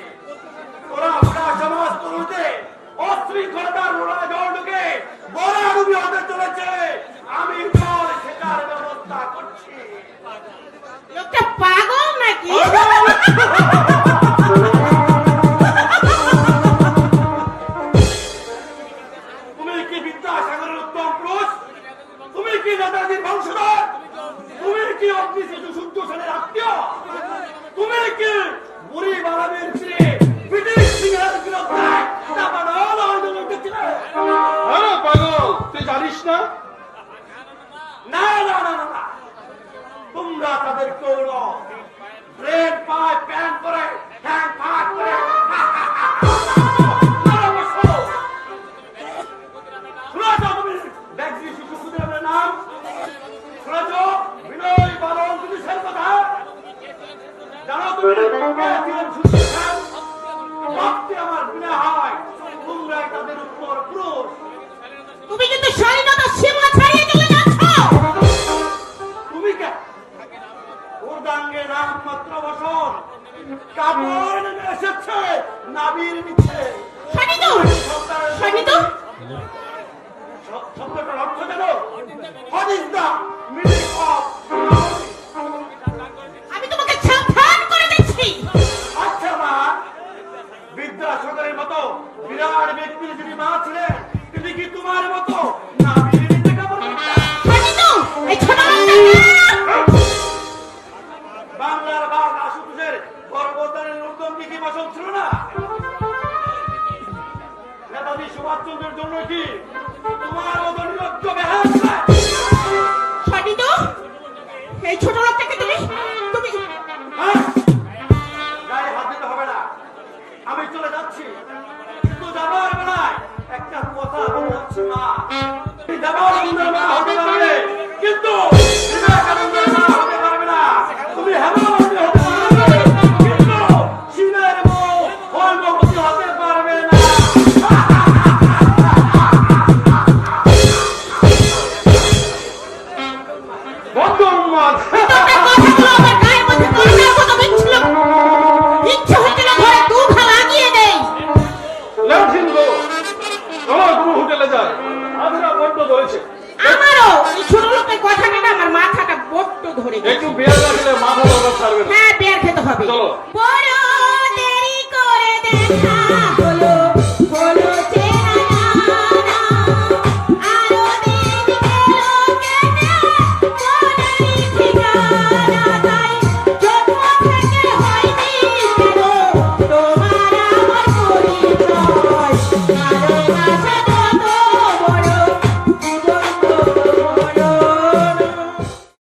ওরা ওরা সমাজ তরুণদের অশৃঙ্খলতার রোড়া জল ঢুকে বরাডুবি হতে চলেছে। আমি জল সেটার ব্যবস্থা করছি। লোকটা পাগল নাকি? তুমি কি বিদ্যাসাগরের উত্তম পুরুষ? তুমি কি নেতাজির বংশধর? তুমি কি অগ্নি শিশু সূর্য সেনের আত্মীয়? তুমি কি বুড়ি বালামের ছেলে ব্রিটিশ সিংহের বিরুদ্ধে চাপানোর আন্দোলন করছিলে? হ্যাঁ পাগল, তুই জানিস না? না না না না না, তোমরা তাদের কৌর ব্রেন পায় প্যান করে হ্যাং ফাঁক করে শুনেছ তুমি ব্যাগজি শিশু কুদের নাম? শুনেছ বিনয় বালন পুলিশের কথা? জানো তুমি ভাবতে আমার বিনা হয় তোমরা তাদের উত্তর পুরুষ। তুমি কিন্তু স্বাধীনতার সীমা ছাড়িয়ে চলে যাচ্ছ। তুমি কে? উর্দাঙ্গে নাম মাত্র বসন, কাপড় নেমে এসেছে নাবির নিচে। স্বাধীন, স্বাধীন। শব্দটার অর্থ জানো? What is the meaning of Guণাবতী? আমি তোমাকে সাবধান করে দিচ্ছি। আচ্ছা মা, বিদ্যাসাগরের মতো বিরাট ব্যক্তির যিনি মা ছিলেন, তিনি কি তোমার মতো না বিড়ি লেখাপড়া করতেন? শাকিনু, এই ছোট লোকটা বাংলার বাঘ আশুতোষের গর্ভধারণের উদ্যমী কি বাসন ছিল না? নেতাজি সুভাষচন্দ্রের জন্য কি তোমার মতো নিরজ্জ বেহাত? শাকিনু, এই ছোট লোকটাকে তুমি তুমি হ্যাঁ? গায়ে হাত দিতে হবে না, আমি চলে যাচ্ছি, কিন্তু যাবার বেলায় একটা কথা বলে যাচ্ছি মা, তুমি দেবানন্দের মা হতে পারবে, কিন্তু বিবেকানন্দের মা হতে পারবে না। তুমি হেমানন্দী হতে পারবে, কিন্তু শিবের বউ হৈমবতী হতে পারবে না। বন্ধ উন্মাদ। তোমার কথাগুলো আমার গায়ের মধ্যে দড়ির মতো বিচ্ছিল। ইচ্ছে হচ্ছিল ঘরে দু ঘা লাগিয়ে দেই। লেমসিন গো, চলো গুরু হোটেলে যাই, আধরা বড্ড ধরেছে। আমারও এই ছোট লোকের কথাটা না আমার মাথাটা বড্ড ধরে গেছে। একটু বিয়ার রাখলে মাথা দরকার ছাড়বে না। হ্যাঁ, বের খেতে হবে। চলো। বড় দেরি করে দেখা